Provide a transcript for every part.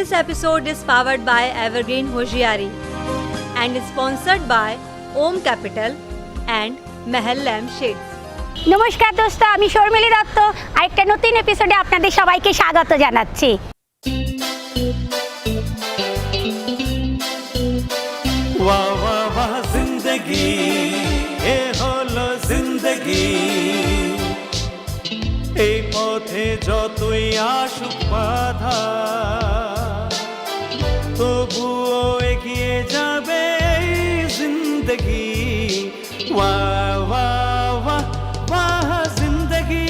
This episode is powered by Evergreen Hoshiari and is sponsored by Om Capital and Mahal Lamp Shades. নমস্কার দোস্ত, আমি শর্মিলি দত্ত আরেকটা নতুন এপিসোডে আপনাদের সবাইকে স্বাগত জানাচ্ছি। वाह वाह वाह जिंदगी ए হলো জিন্দগি এই পথে যতই আসুক বাধা তবুও এগিয়ে যাবে এই জিন্দগি वाह वाह वाह वाह जिंदगी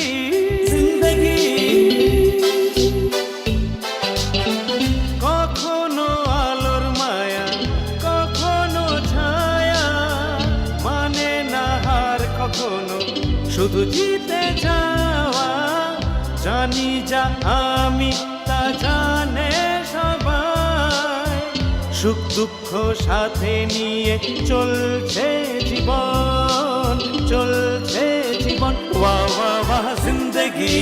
जिंदगी কখনো আলোর মায়া কখনো ছায়া মানে না হার কখনো শুধু জিতে যাওয়া জানি যা আমি তা জানে সবাই সুখ দুঃখ সাথে নিয়ে চলছে জীবন চলছে জীবন वाह वाह वाह जिंदगी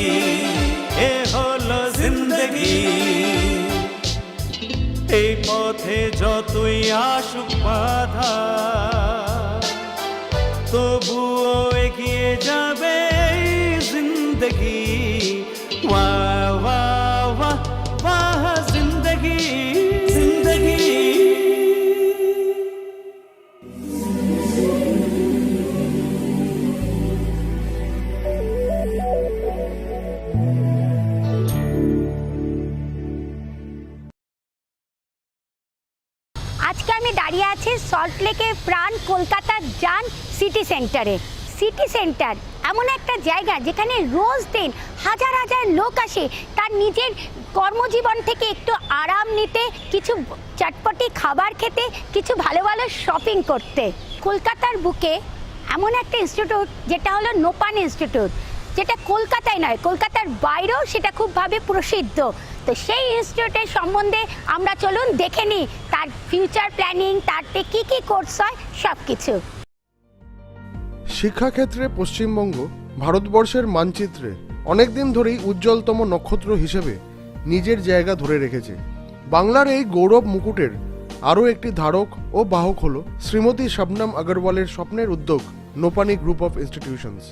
এ হলো জিন্দগি এই পথে যতই আসুক বাধা তবুও এগিয়ে যাবে এই জিন্দগি वाह वाह वाह वाह जिंदगी जिंदगी আজকে আমি দাঁড়িয়ে আছি সল্টলেকের প্রাণ কলকাতার জান সিটি সেন্টারে। সিটি সেন্টার এমন একটা জায়গা যেখানে রোজ দিন হাজার হাজার লোক আসে তার নিজের কর্মজীবন থেকে একটু আরাম নিতে, কিছু চটপটি খাবার খেতে, কিছু ভালো ভালো শপিং করতে। কলকাতার বুকে এমন একটা ইনস্টিটিউট যেটা হলো নোপান ইনস্টিটিউট, যেটা কলকাতায় নয় কলকাতার বাইরেও সেটা খুবভাবে প্রসিদ্ধ। তো সেই ইনস্টিটিউটের সম্বন্ধে আমরা চলুন দেখে নিই তার ফিউচার প্ল্যানিং, তারতে কী কী কোর্স হয় সব কিছু। শিক্ষাক্ষেত্রে পশ্চিমবঙ্গ ভারতবর্ষের মানচিত্রে অনেকদিন ধরেই উজ্জ্বলতম নক্ষত্র হিসেবে নিজের জায়গা ধরে রেখেছে। বাংলার এই গৌরব মুকুটের আরও একটি ধারক ও বাহক হল শ্রীমতী শবনম আগরওয়ালের স্বপ্নের উদ্যোগ Nopany group of institutions.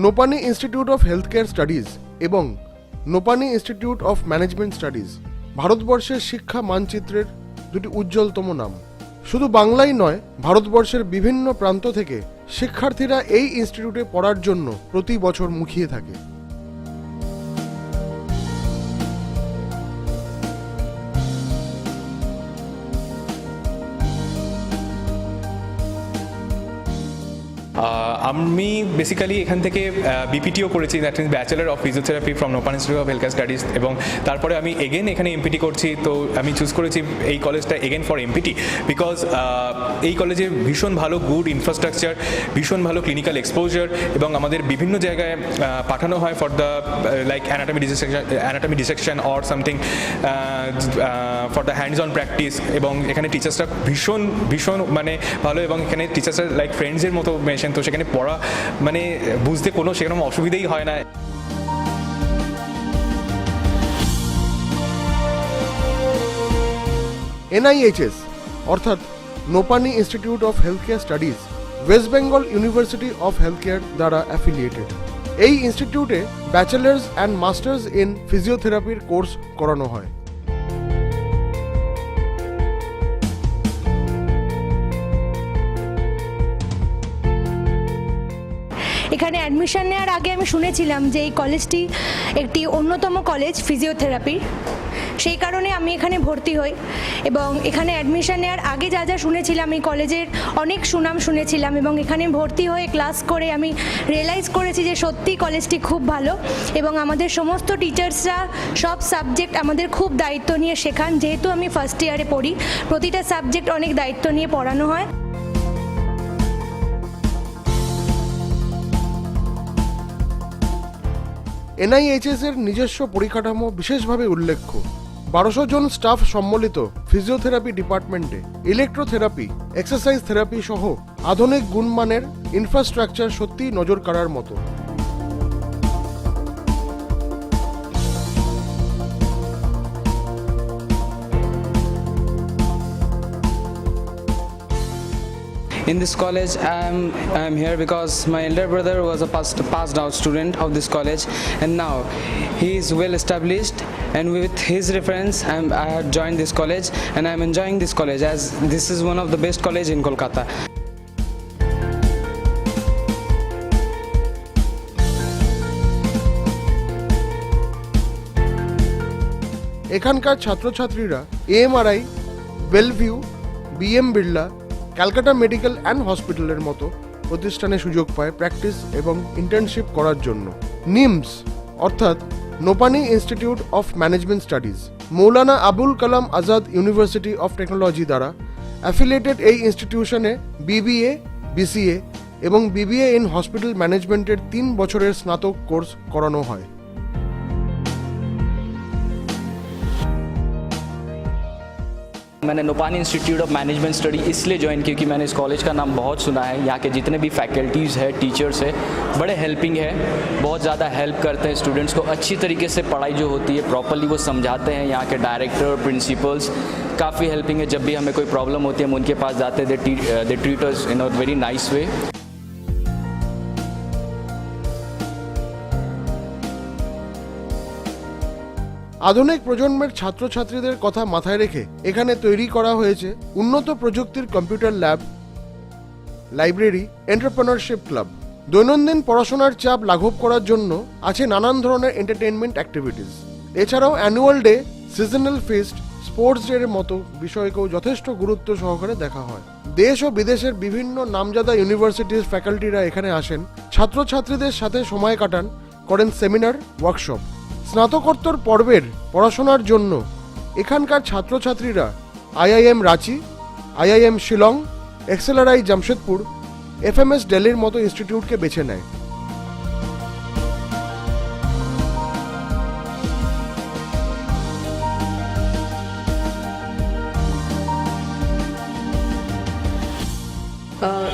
Nopany institute of health care studies এবং Nopany institute of management studies ভারতবর্ষের শিক্ষা মানচিত্রের দুটি উজ্জ্বলতম নাম। শুধু বাংলাই নয়, ভারতবর্ষের বিভিন্ন প্রান্ত থেকে শিক্ষার্থীরা এই ইনস্টিটিউটে পড়ার জন্য প্রতি বছর মুখিয়ে থাকে। আমি বেসিক্যালি এখান থেকে বিপিটিও করেছি, that means bachelor of physiotherapy from Nopany institute of health care studies, এবং তারপরে আমি এগেন এখানে এমপিটি করছি। তো আমি চুজ করেছি এই কলেজটা এগেন ফর এমপিটি বিকজ এই কলেজে ভীষণ ভালো গুড ইনফ্রাস্ট্রাকচার, ভীষণ ভালো ক্লিনিক্যাল এক্সপোজার, এবং আমাদের বিভিন্ন জায়গায় পাঠানো হয় for the like anatomy dissection or something for the hands on practice. এবং এখানে টিচার্সরা ভীষণ ভীষণ মানে ভালো, এবং এখানে টিচার্সরা লাইক ফ্রেন্ডসের মতো মেশেন। তো সেখানে পড়া মানে বুঝতে কোনো সেরকম অসুবিধাই হয় না। NIHS অর্থাৎ Nopany institute of health care studies West Bengal university of health care দ্বারা অ্যাফিলিয়েটেড। এই ইনস্টিটিউটে ব্যাচেলার্স অ্যান্ড মাস্টার্স ইন ফিজিওথেরাপির কোর্স করানো হয়। এখানে অ্যাডমিশন নেওয়ার আগে আমি শুনেছিলাম যে এই কলেজটি একটি অন্যতম কলেজ ফিজিওথেরাপির, সেই কারণে আমি এখানে ভর্তি হই। এবং এখানে অ্যাডমিশন নেওয়ার আগে যা যা শুনেছিলাম, এই কলেজের অনেক সুনাম শুনেছিলাম, এবং এখানে ভর্তি হয়ে ক্লাস করে আমি রিয়েলাইজ করেছি যে সত্যি কলেজটি খুব ভালো, এবং আমাদের সমস্ত টিচার্সরা সব সাবজেক্ট আমাদের খুব দায়িত্ব নিয়ে শেখান। যেহেতু আমি ফার্স্ট ইয়ারে পড়ি, প্রতিটা সাবজেক্ট অনেক দায়িত্ব নিয়ে পড়ানো হয়। NIHS এর নিজস্ব পরিকাঠামো বিশেষভাবে উল্লেখ্য। 1200 জন স্টাফ সম্মিলিত ফিজিওথেরাপি ডিপার্টমেন্টে ইলেকট্রোথেরাপি, এক্সারসাইজ থেরাপি সহ আধুনিক গুণমানের ইনফ্রাস্ট্রাকচার সত্যিই নজর কাড়ার মতো। In this college, I'm here because my elder brother was a passed out student of this college, and now he is well established. And with his reference, I have joined this college, and I'm enjoying this college as this is one of the best college in Kolkata. এখানকার ছাত্রছাত্রীরা AMRI, Belle Vue, BM Birla, Calcutta medical and হসপিটালের মতো প্রতিষ্ঠানে সুযোগ পায় practice এবং internship করার জন্য। নিমস অর্থাৎ Nopany institute of management studies Maulana Abul Kalam Azad university of technology দ্বারা অ্যাফিলিয়েটেড এই ইনস্টিটিউশনে বিবিএ, বিসিএ এবং বিবিএ ইন হসপিটাল ম্যানেজমেন্টের 3 বছরের স্নাতক কোর্স করানো হয়। मैंने Nopany institute of management study इसलिए ज्वाइन क्योंकि मैंने इस कॉलेज का नाम बहुत सुना है। यहाँ के जितने भी फैकल्टीज़ है, टीचर्स है, बड़े हेल्पिंग है, बहुत ज़्यादा हेल्प करते हैं स्टूडेंट्स को। अच्छी तरीके से पढ़ाई जो होती है प्रॉपरली वो समझाते हैं। यहाँ के डायरेक्टर, प्रिंसिपल्स काफ़ी हेल्पिंग है। जब भी हमें कोई प्रॉब्लम होती है हम उनके पास जाते हैं, they treat us in a very nice way. আধুনিক প্রজন্মের ছাত্রছাত্রীদের কথা মাথায় রেখে এখানে তৈরি করা হয়েছে উন্নত প্রযুক্তির computer lab, library, entrepreneurship club. দৈনন্দিন পড়াশোনার চাপ লাঘব করার জন্য আছে নানান ধরনের এন্টারটেইনমেন্ট অ্যাক্টিভিটিস। এছাড়াও annual day, seasonal feast, sports day এর মতো বিষয়কেও যথেষ্ট গুরুত্ব সহকারে দেখা হয়। দেশ ও বিদেশের বিভিন্ন নামজাদা ইউনিভার্সিটির ফ্যাকাল্টিরা এখানে আসেন, ছাত্রছাত্রীদের সাথে সময় কাটান, করেন সেমিনার, ওয়ার্কশপ। স্নাতকোত্তর পর্বের পড়াশোনার জন্য এখানকার ছাত্রছাত্রীরা IIM Ranchi, IIM Shillong, XLRI Jamshedpur, FMS দিল্লির মতো ইনস্টিটিউটকে বেছে নেয়।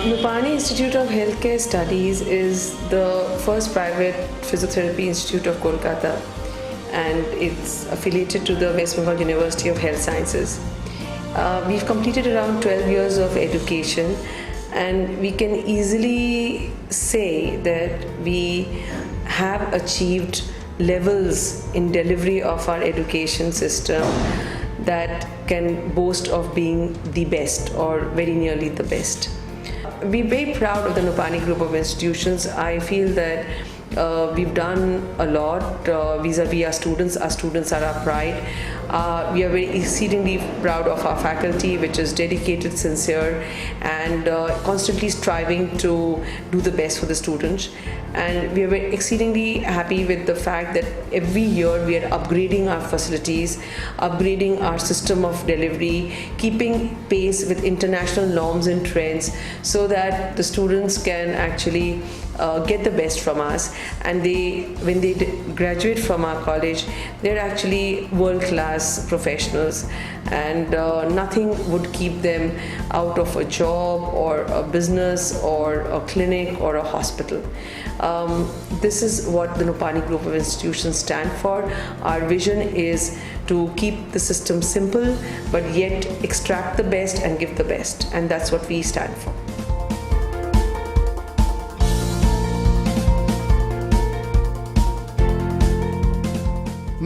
Nupani Institute of Healthcare Studies is the first private physiotherapy institute of Kolkata, and it's affiliated to the West Bengal University of Health Sciences. We've completed around 12 years of education, and we can easily say that we have achieved levels in delivery of our education system that can boast of being the best or very nearly the best. We're very proud of the Nupani group of institutions. I feel that we've done a lot vis-a-vis our students. Our students are our pride. We are very exceedingly proud of our faculty, which is dedicated, sincere, and constantly striving to do the best for the students. And we are very exceedingly happy with the fact that every year we are upgrading our facilities, upgrading our system of delivery, keeping pace with international norms and trends, so that the students can actually get the best from us, and when they graduate from our college, they're actually world-class professionals, and nothing would keep them out of a job or a business or a clinic or a hospital. This is what the Nupani group of institutions stand for. Our vision is to keep the system simple but yet extract the best and give the best, and that's what we stand for.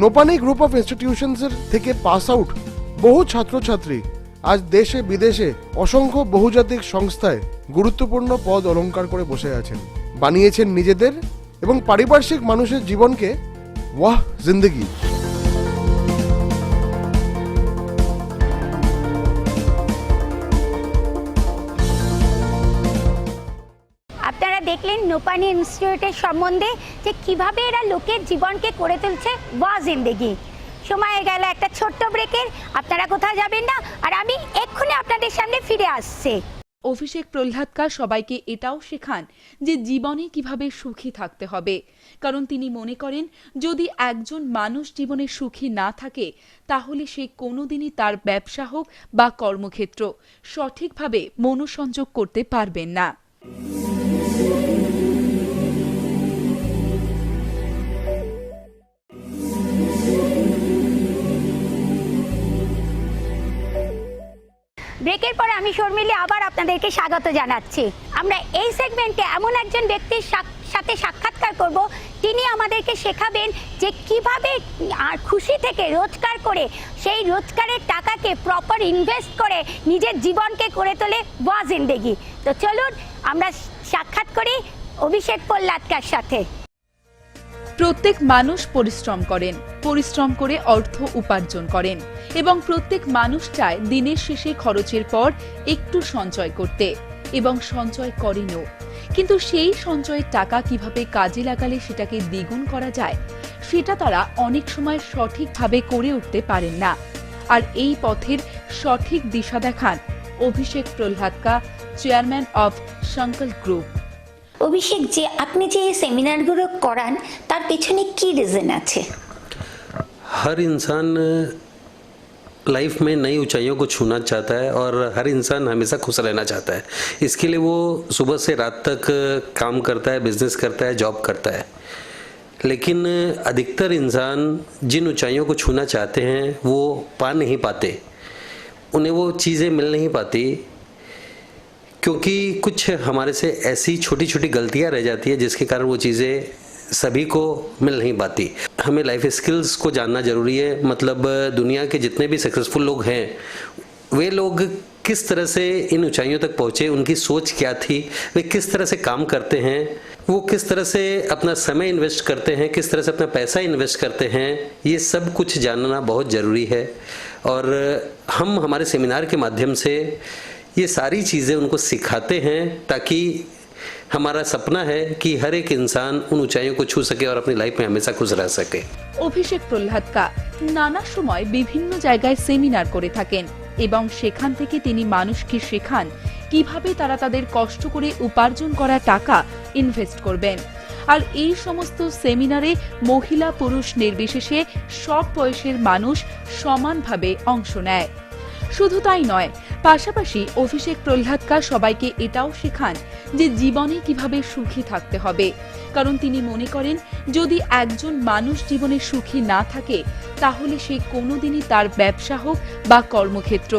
Nopany group of ইনস্টিটিউশনসের থেকে pass out বহু ছাত্রছাত্রী আজ দেশে বিদেশে অসংখ্য বহুজাতিক সংস্থায় গুরুত্বপূর্ণ পদ অলংকার করে বসে আছেন, বানিয়েছেন নিজেদের এবং পারিপার্শ্বিক মানুষের জীবনকে ওয়াহ জিন্দেগি। আপনারা দেখলেন নোপানি ইনস্টিটিউটের সম্বন্ধে যে কিভাবে এরা লোকের জীবনকে করে তুলছে ওয়া জিন্দেগি। সময় হয়ে গেল একটা ছোট্ট ব্রেকের। আপনারা কোথাও যাবেন না, আর আমি এক্ষুনি আপনাদের সামনে ফিরে আসছি। অভিষেক প্রহ্লাদকা সবাইকে এটাও শেখান যে জীবনে কিভাবে সুখী থাকতে হবে, কারণ তিনি মনে করেন যদি একজন মানুষ জীবনে সুখী না থাকে তাহলে সে কোনোদিনই তার ব্যবসা হোক বা কর্মক্ষেত্র সঠিকভাবে মনোসংযোগ করতে পারবেন না। ব্রেকের পরে আমি শর্মিলি আবার আপনাদেরকে স্বাগত জানাচ্ছি। আমরা এই সেগমেন্টে এমন একজন ব্যক্তির সাথে সাক্ষাৎকার করব, তিনি আমাদেরকে শেখাবেন যে কিভাবে খুশি থেকে রোজগার করে সেই রোজগারের টাকাকে প্রপার ইনভেস্ট করে নিজের জীবনকে করে তোলে ওয়া জিন্দেগি। তো চলুন আমরা সাক্ষাৎ করি অভিষেক প্রহ্লাদকার সাথে। প্রত্যেক মানুষ পরিশ্রম করেন, পরিশ্রম করে অর্থ উপার্জন করেন এবং প্রত্যেক মানুষ চায় দিনের শেষে খরচের পর একটু সঞ্চয় করতে এবং সঞ্চয় করেনও, কিন্তু সেই সঞ্চয়ের টাকা কিভাবে কাজে লাগালে সেটাকে দ্বিগুণ করা যায় সেটা তারা অনেক সময় সঠিকভাবে করে উঠতে পারেন না। আর এই পথের সঠিক দিশা দেখান অভিষেক প্রহ্লাদকা, চেয়ারম্যান অফ সংকল্প গ্রুপ। অভিষেক, যে আপনি যে সেমিনারগুলো করান তার পেছনে কি রিজন আছে? हर इंसान लाइफ में नई ऊंचाइयों को छूना चाहता है और हर इंसान हमेशा खुश रहना चाहता है। इसके लिए वो सुबह से रात तक काम करता है, बिजनेस करता है, जॉब करता है। लेकिन अधिकतर इंसान जिन ऊंचाइयों को छूना चाहते हैं वो पा नहीं पाते, उन्हें वो चीज़ें मिल नहीं पाती, क्योंकि कुछ हमारे से ऐसी छोटी छोटी गलतियां रह जाती है जिसके कारण वो चीज़ें सभी को मिल नहीं पाती। हमें लाइफ स्किल्स को जानना ज़रूरी है। मतलब दुनिया के जितने भी सक्सेसफुल लोग हैं वे लोग किस तरह से इन ऊंचाइयों तक पहुँचे, उनकी सोच क्या थी, वे किस तरह से काम करते हैं, वो किस तरह से अपना समय इन्वेस्ट करते हैं, किस तरह से अपना पैसा इन्वेस्ट करते हैं, ये सब कुछ जानना बहुत ज़रूरी है। और हम हमारे सेमिनार के माध्यम से ये सारी चीज़ें उनको सिखाते हैं ताकि हमारा सपना है कि हर एक इंसान उन ऊंचाइयों को छू सके और अपनी लाइफ में हमेशा खुश रह सके। অভিষেক প্রহ্লাদকা নানা সময় বিভিন্ন জায়গায় সেমিনার করে থাকেন এবং সেখান থেকে তিনি মানুষকে শেখান কিভাবে তারা তাদের কষ্ট করে উপার্জন করা টাকা ইনভেস্ট করবেন। আর এই সমস্ত সেমিনারে মহিলা পুরুষ নির্বিশেষে সব বয়সের মানুষ সমানভাবে অংশ নেয়। শুধু তাই নয়, পাশাপাশি অভিষেক প্রহ্লাদকা সবাইকে এটাও শেখান যে জীবনে কিভাবে সুখী থাকতে হবে, কারণ তিনি মনে করেন যদি একজন মানুষ জীবনে সুখী না থাকে তাহলে সে কোনোদিনই তার ব্যবসা হোক বা কর্মক্ষেত্র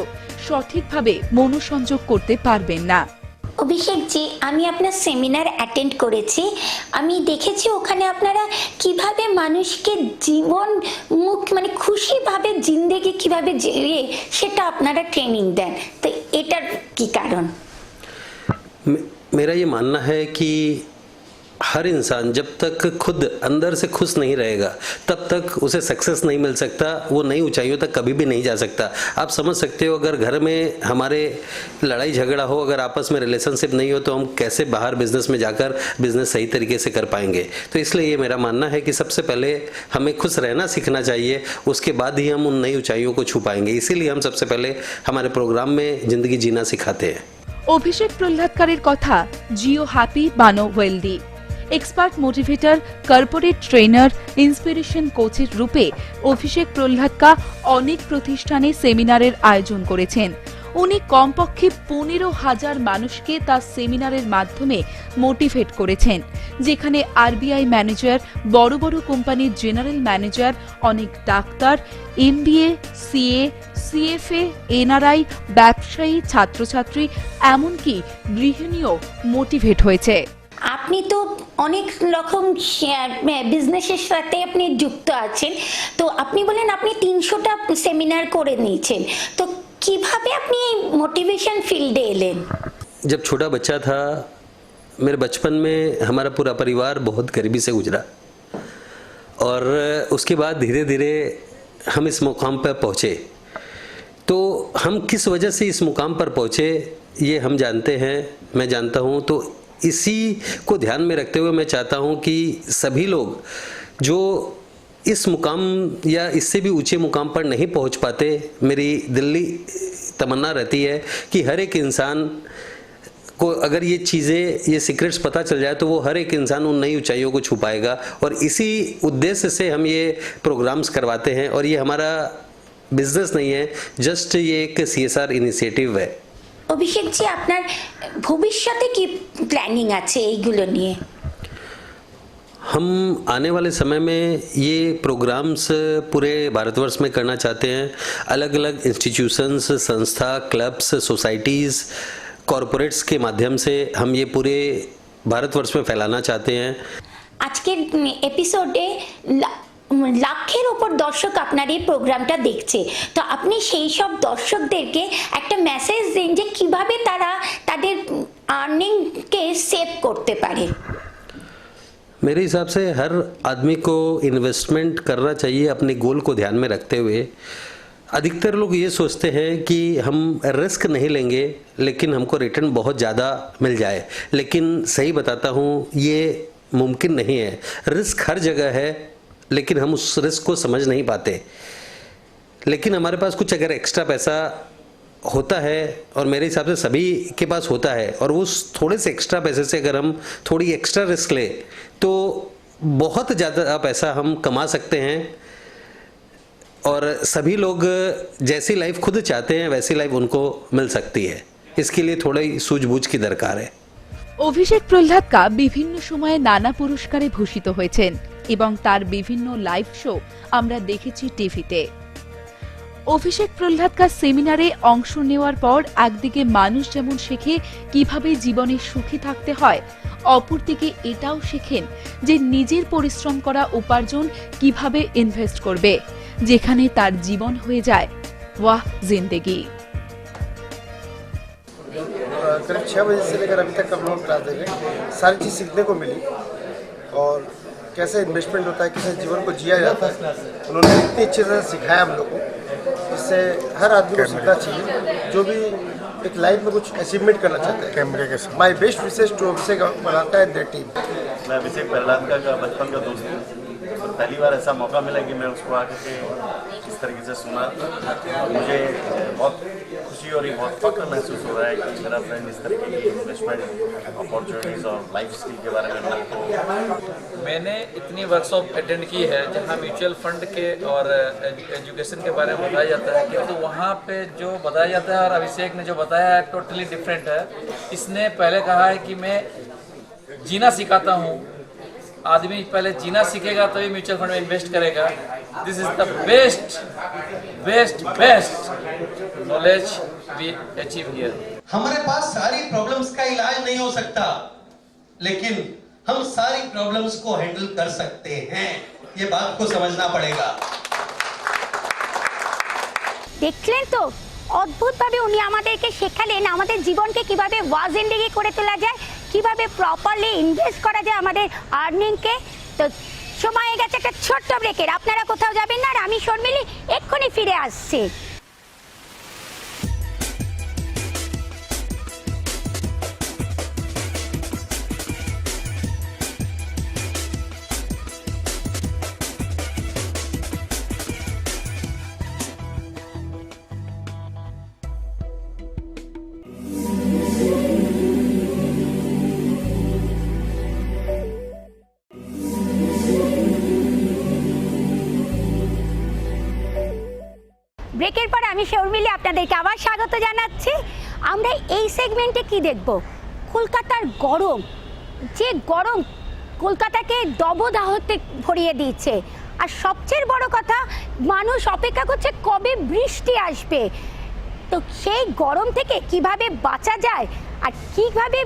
সঠিকভাবে মনোসংযোগ করতে পারবেন না। অভিষেক জি, আমি আপনার সেমিনার অ্যাটেন্ড করেছি, আমি দেখেছি ওখানে আপনারা কিভাবে মানুষকে জীবন মানে খুশিভাবে জিন্দেগি কিভাবে জিয়ে সেটা আপনারা ট্রেনিং দেন, তো এটার কি কারণ? मेरा ये मानना है कि हर इंसान जब तक खुद अंदर से खुश नहीं रहेगा तब तक उसे सक्सेस नहीं मिल सकता, वो नई ऊंचाइयों तक कभी भी नहीं जा सकता। आप समझ सकते हो, अगर घर में हमारे लड़ाई झगड़ा हो, अगर आपस में रिलेशनशिप नहीं हो तो हम कैसे बाहर बिजनेस में जाकर बिजनेस सही तरीके से कर पाएंगे। तो इसलिए ये मेरा मानना है कि सबसे पहले हमें खुश रहना सीखना चाहिए, उसके बाद ही हम उन नई ऊंचाइयों को छू पाएंगे। इसीलिए हम सबसे पहले हमारे प्रोग्राम में ज़िंदगी जीना सिखाते हैं। অভিষেক প্রহ্লাদকারের কথা জিও হ্যাপি বানো wealthy. Expert motivator, corporate trainer, inspiration কোচের রূপে অভিষেক প্রহ্লাদকা অনেক প্রতিষ্ঠানে সেমিনারের আয়োজন করেছেন। উনি কমপক্ষে 15,000 মানুষকে তার সেমিনারের মাধ্যমে মোটিভেট করেছেন, যেখানে আরবিআই ম্যানেজার, বড় বড় কোম্পানির জেনারেল ম্যানেজার, অনেক doctor, MBA, CA, CFA, NRI, ব্যবসায়ী, ছাত্রছাত্রী, এমনকি গৃহিণীও মোটিভেট হয়েছে। আপনি তো অনেক রকম বিজনেসের সাথে আপনি যুক্ত আছেন, তো আপনি বলেন আপনি 300টা সেমিনার করে নিয়েছেন, তো কিভাবে আপনি এই মোটিভেশন ফিল্ডে এলেন? जब छोटा बच्चा था, मेरे बचपन में हमारा पूरा परिवार बहुत गरीबी से गुजरा और उसके बाद धीरे धीरे हम इस मुकाम पर पहुँचे। तो हम किस वजह से इस मुकाम पर पहुँचे ये हम जानते हैं, मैं जानता हूँ। तो इसी को ध्यान में रखते हुए मैं चाहता हूँ कि सभी लोग जो इस मुकाम या इससे भी ऊंचे मुकाम पर नहीं पहुँच पाते, मेरी दिल्ली तमन्ना रहती है कि हर एक इंसान को अगर ये चीज़ें, ये सीक्रेट्स पता चल जाए तो वो हर एक इंसान उन नई ऊंचाइयों को छुपाएगा। और इसी उद्देश्य से हम ये प्रोग्राम्स करवाते हैं। और ये हमारा बिजनेस नहीं है, जस्ट ये एक CSR इनिशिएटिव है। অভিষেক জি, আপনার ভবিষ্যতে কি প্ল্যানিং আছে এইগুলো নিয়ে? हम आने वाले समय में ये प्रोग्राम्स पूरे भारतवर्ष में करना चाहते हैं। अलग अलग इंस्टीट्यूशंस, संस्था, क्लब्स, सोसाइटीज़, कॉरपोरेट्स के माध्यम से हम ये पूरे भारतवर्ष में फैलाना चाहते हैं। আজকের এপিসোডে লাখের ওপর দর্শক আপনার এই প্রোগ্রামটা দেখছে, তো আপনি সেই সব দর্শকদেরকে একটা মেসেজ দিন যে কিভাবে তারা তাদের আর্নিংকে সেভ করতে পারে। मेरे हिसाब से हर आदमी को इन्वेस्टमेंट करना चाहिए अपने गोल को ध्यान में रखते हुए। अधिकतर लोग ये सोचते हैं कि हम रिस्क नहीं लेंगे लेकिन हमको रिटर्न बहुत ज़्यादा मिल जाए, लेकिन सही बताता हूँ ये मुमकिन नहीं है। रिस्क हर जगह है लेकिन हम उस रिस्क को समझ नहीं पाते। लेकिन हमारे पास कुछ अगर एक्स्ट्रा पैसा होता है, और मेरे हिसाब से सभी के पास होता है, और उस थोड़े से एक्स्ट्रा पैसे से अगर हम थोड़ी एक्स्ट्रा रिस्क ले तो बहुत ज़्यादा पैसा हम कमा सकते हैं। और सभी लोग जैसी लाइफ खुद चाहते हैं वैसी लाइफ उनको मिल सकती है। इसके लिए थोड़ी सूझबूझ की दरकार है। অভিষেক প্রহ্লাদকা বিভিন্ন সময়ে নানা পুরস্কারে ভূষিত হয়েছেন এবং তার বিভিন্ন লাইভ শো আমরা দেখেছি টিভিতে। অভিষেক প্রহ্লাদকা সেমিনারে অংশ নেওয়ার পর একদিকে মানুষ যেমন শেখে কিভাবে জীবনে সুখী থাকতে হয়, অপরদিকে এটাও শেখেন যে নিজের পরিশ্রম করা উপার্জন কিভাবে ইনভেস্ট করবে, যেখানে তার জীবন হয়ে যায় ওয়াহ জিন্দেগি। करीब 6 बजे से लेकर अभी तक हम लोग क्लास दे रहे हैं। सारी चीज़ सीखने को मिली और कैसे इन्वेस्टमेंट होता है, कैसे जीवन को जिया जाता है, उन्होंने इतनी अच्छी तरह सिखाया हम लोग को। इससे हर आदमी को सीखना चाहिए जो भी एक लाइफ में कुछ अचीवमेंट करना चाहते हैं। कैमरे के साथ माई बेस्ट विशेष टू अभिषेक बनाता है देयर टीम। मैं अभिषेक प्रहलादका का बचपन का दोस्त हूँ और पहली बार ऐसा मौका मिला कि मैं उसको आके इस तरीके से सुना। मुझे बहुत खुशी और बहुत फख्र महसूस हो रहा है कि मेरा फ्रेंड इस तरीके की इन्वेस्टमेंट अपॉर्चुनिटीज़ और लाइफ स्किल के बारे में मेरे को। मैंने इतनी वर्कशॉप अटेंड की है जहाँ म्यूचुअल फंड के और एजुकेशन के बारे में बताया जाता है, किंतु वहाँ पे जो बताया जाता है और अभिषेक ने जो बताया है टोटली डिफरेंट है। इसने पहले कहा है कि मैं जीना सिखाता हूँ, आदमी पहले जीना सीखेगा तभी म्यूचुअल फंड में इन्वेस्ट करेगा। This is the best best best knowledge we achieve here. हमारे पास सारी प्रॉब्लम्स का इलाज नहीं हो सकता, लेकिन हम सारी प्रॉब्लम्स को हैंडल कर सकते हैं। ये बात को समझना पड़ेगा। দেখলেন তো অদ্ভুতভাবে উনি আমাদেরকে শেখালেন আমাদের জীবনকে কিভাবে ওয়াজ জিন্দেগি করে তোলা যায়, কিভাবে প্রপারলি ইনভেস্ট করা যায় আমাদের আর্নিংকে। তো সময় হয়ে গেছে একটা ছোট্ট ব্রেকের, আপনারা কোথাও যাবেন না, আর আমি শর্মিলি এক্ষুনি ফিরে আসছি। ব্রেকের পর আমি শর্মিলি আপনাদেরকে আবার স্বাগত জানাচ্ছি। আমরা এই সেগমেন্টে কি দেখব, কলকাতার গরম, যে গরম কলকাতাকে দবদাহতে ভরিয়ে দিচ্ছে। আর সবচেয়ে বড় কথা, মানুষ অপেক্ষা করছে কবে বৃষ্টি আসবে। তো সেই গরম থেকে কিভাবে বাঁচা যায় আর কিভাবে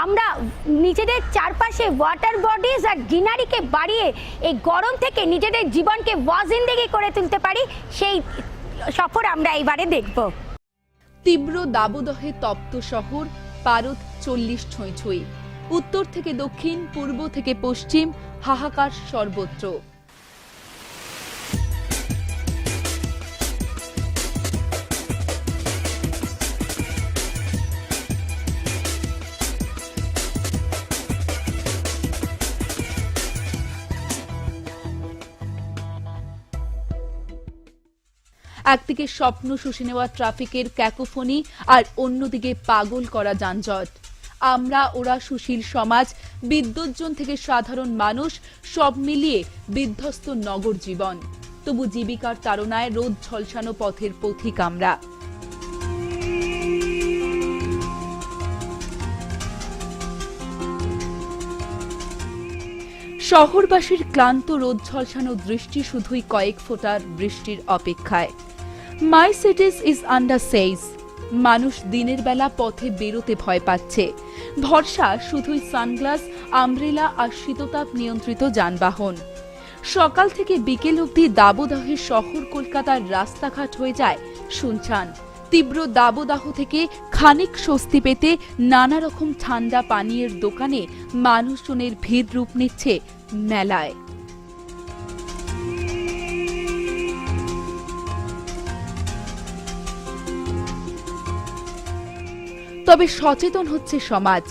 আমরা নিজেদের চারপাশে ওয়াটার বডিজ আর গ্রিনারিকে বাড়িয়ে এই গরম থেকে নিজেদের জীবনকে ওয়াজ জিন্দেগি করে তুলতে পারি, সেই সফর আমরা এবারে দেখব। তীব্র দাবদাহে তপ্ত শহর, পারদ 40 ছুঁই ছুঁই। উত্তর থেকে দক্ষিণ, পূর্ব থেকে পশ্চিম, হাহাকার সর্বত্র। একদিকে স্বপ্ন শুষে নেওয়া ট্রাফিকের ক্যাকোফনি আর অন্যদিকে পাগল করা যানজট। আমরা ওরা সুশীল সমাজ, বিদ্যুৎজন থেকে সাধারণ মানুষ, সব মিলিয়ে বিধ্বস্ত নগর জীবন। তবু জীবিকার তাড়নায় রোদ ঝলসানো পথের পথিক আমরা। শহরবাসীর ক্লান্ত রোদ ঝলসানো দৃষ্টি শুধুই কয়েক ফোঁটার বৃষ্টির অপেক্ষায়। মাই সিটিজ ইজ আন্ডার সেইজ। মানুষ দিনের বেলা পথে বেরোতে ভয় পাচ্ছে। ভরসা শুধুই সানগ্লাস, আমব্রেলা আর শীততাপ নিয়ন্ত্রিত যানবাহন। সকাল থেকে বিকেল অবধি দাবদাহে শহর কলকাতার রাস্তাঘাট হয়ে যায় শুনশান। তীব্র দাবদাহ থেকে খানিক স্বস্তি পেতে নানা রকম ঠান্ডা পানীয়ের দোকানে মানুষজনের ভিড় রূপ নিচ্ছে মেলায়। তবে সচেতন হচ্ছে সমাজ।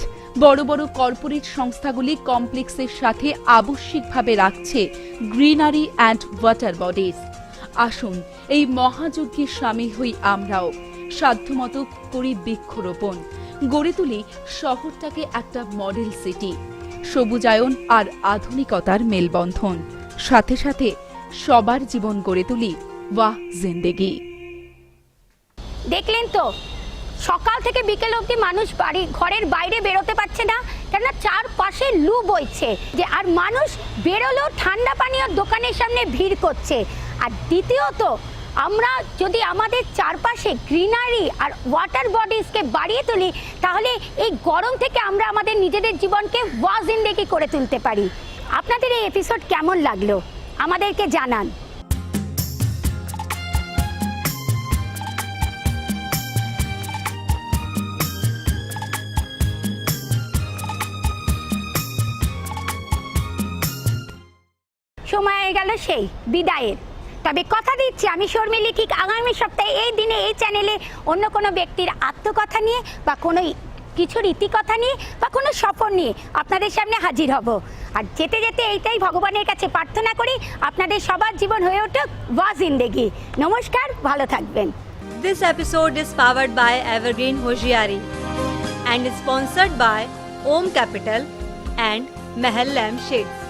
বড় বড় কর্পোরেট সংস্থাগুলি কমপ্লেক্সের সাথে আবশ্যিকভাবে রাখছে গ্রিনারি অ্যান্ড ওয়াটার বডিজ। আসুন এই মহাযজ্ঞে সামিল হই আমরাও। সাধ্যমতো করি বৃক্ষরোপণ, গড়ে তুলি শহরটাকে একটা মডেল সিটি। সবুজায়ন আর আধুনিকতার মেলবন্ধন, সাথে সাথে সবার জীবন গড়ে তুলি ওয়াহ জিন্দেগি। দেখলেন তো, সকাল থেকে বিকেল অবধি মানুষ ঘরের বাইরে বেরোতে পারছে না, কেননা চারপাশে লু বইছে যে, আর মানুষ বেরোলেও ঠান্ডা পানীয় দোকানের সামনে ভিড় করছে। আর দ্বিতীয়ত, আমরা যদি আমাদের চারপাশে গ্রিনারি আর ওয়াটার বডিজকে বাড়িয়ে তুলি, তাহলে এই গরম থেকে আমরা আমাদের নিজেদের জীবনকে ওয়াহ জিন্দেগি করে তুলতে পারি। আপনাদের এই এপিসোড কেমন লাগলো আমাদেরকে জানান। সময় হয়ে গেল সেই বিদায়ের। তবে কথা দিচ্ছি, আমি শর্মিলি ঠিক আগামী সপ্তাহে এই দিনে এই চ্যানেলে অন্য কোনো ব্যক্তির আত্মকথা নিয়ে বা কোনো কিছু রীতিকথা নিয়ে বা কোনো সফর নিয়ে আপনাদের সামনে হাজির হব। আর যেতে যেতে এইটাই ভগবানের কাছে প্রার্থনা করি, আপনাদের সবার জীবন হয়ে উঠুক ওয়াহ জিন্দেগি। নমস্কার, ভালো থাকবেন। This episode is powered by Evergreen Hoshiari and is sponsored by Om Capital and Mahal Lamp Shades.